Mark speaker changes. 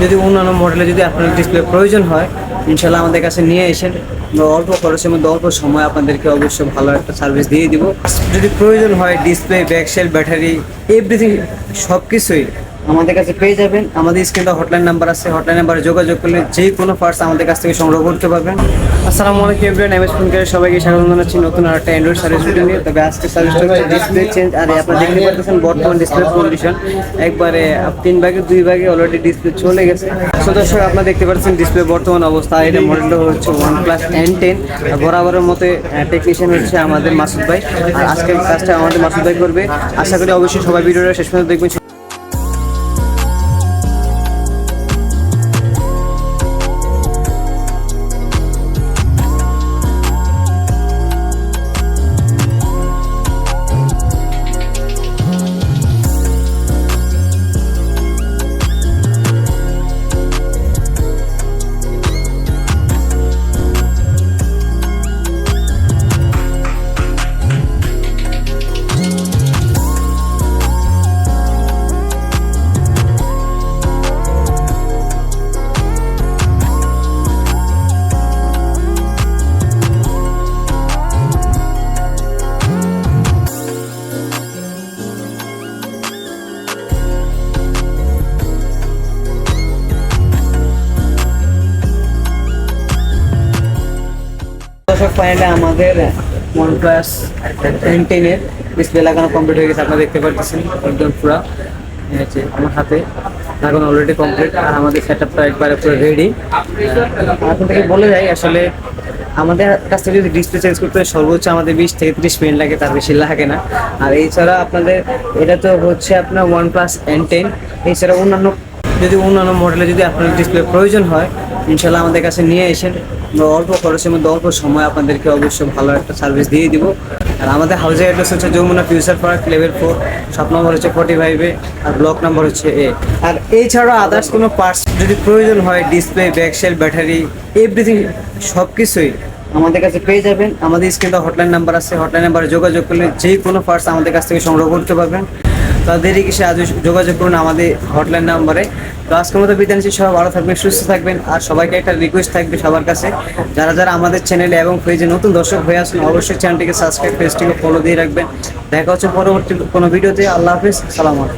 Speaker 1: যদি অন্যান্য মডেলে যদি আপনার ডিসপ্লে প্রয়োজন হয়, ইনশাল্লাহ আমাদের কাছে নিয়ে এসেন। আমরা অল্প খরচের মধ্যে অল্প সময় আপনাদেরকে অবশ্যই ভালো একটা সার্ভিস দিয়ে দিব। যদি প্রয়োজন হয় ডিসপ্লে, ব্যাকসেল, ব্যাটারি, এভরিথিং সব কিছুই আমাদের কাছে পেয়ে যাবেন। আমাদের স্ক্রিনে হটলাইন নাম্বার আছে, হটলাইন নাম্বারে যোগাযোগ করলে যে কোনো পার্টস আমাদের কাছ থেকে সংগ্রহ করতে পারবেন। আসসালামু আলাইকুম এভরিওয়ান, এমএস ফোন করে সবাইকে স্বাগত জানাচ্ছি নতুন আরেকটা অ্যান্ড্রয়েড সার্ভিস ভিডিও নিয়ে। তবে আজকে সার্ভিসটা হচ্ছে ডিসপ্লে চেঞ্জ। আর আপনারা দেখতে পাচ্ছেন বর্তমান ডিসপ্লে কন্ডিশন একবারে 3 ভাগে 2 ভাগে অলরেডি ডিসপ্লে চলে গেছে। তো দর্শক আপনারা দেখতে পাচ্ছেন ডিসপ্লে বর্তমান অবস্থা। এটা মডেলটা হচ্ছে OnePlus N10। বরাবরের মতো টেকনিশিয়ান হচ্ছে আমাদের মাসুদ ভাই। আর আজকের কাজটা আমাদের মাসুদ ভাই করবে। আশা করি অবশ্যই সবাই ভিডিওটা শেষ পর্যন্ত দেখবেন। দর্শক ফাইনালি আমাদের OnePlus N10 এর ডিসপ্লে লাগানো কমপ্লিট হয়ে গেছে। আপনারা দেখতে পাচ্ছেন একদম পুরো আমার হাতে লাগানো অলরেডি কমপ্লিট। আর আমাদের সেটআপটা একবারে পুরো রেডি। এখন থেকে বলে যাই, আসলে আমাদের কাছ থেকে যদি ডিসপ্লে চেঞ্জ করতে হয় সর্বোচ্চ আমাদের 20 থেকে 30 মিনিট লাগে, তার বেশি লাগে না। আর এছাড়া আপনাদের এটা তো হচ্ছে আপনার OnePlus N10। এছাড়া অন্যান্য মডেলে যদি আপনার ডিসপ্লে প্রয়োজন হয়, ইনশাল্লাহ আমাদের কাছে নিয়ে এসেন। আমরা অল্প খরচের মধ্যে অল্প সময় আপনাদেরকে অবশ্যই ভালো একটা সার্ভিস দিয়ে দিব। আর আমাদের হাউসের অ্যাড্রেস হচ্ছে Jamuna future park level 4, shop number হচ্ছে 45 আর ব্লক নাম্বার হচ্ছে A। আর এছাড়াও আদার্স কোনো পার্টস যদি প্রয়োজন হয়, ডিসপ্লে, ব্যাকসেল, ব্যাটারি, এভরিথিং সব কিছুই আমাদের কাছে পেয়ে যাবেন। আমাদের স্ক্রিনে হটলাইন নাম্বার আছে, হটলাইন নাম্বারে যোগাযোগ করলে যে কোনো পার্টস আমাদের কাছ থেকে সংগ্রহ করতে পারবেন। তাদেরই কিসে আজ যোগাযোগ করুন আমাদের হটলাইন নাম্বারে। তো আজকের মতো বিদায় নিচ্ছি। সবাই ভালো থাকবেন, সুস্থ থাকবেন। আর সবাইকে একটা রিকোয়েস্ট থাকবে সবার কাছে, যারা যারা আমাদের চ্যানেলে এবং পেজে নতুন দর্শক হয়ে আসুন, অবশ্যই চ্যানেলটিকে সাবস্ক্রাইব, পেজটিকে ফলো দিয়ে রাখবেন। দেখা হচ্ছে পরবর্তী কোনো ভিডিওতে। আল্লাহ হাফিজ, সালাম আলাইকুম।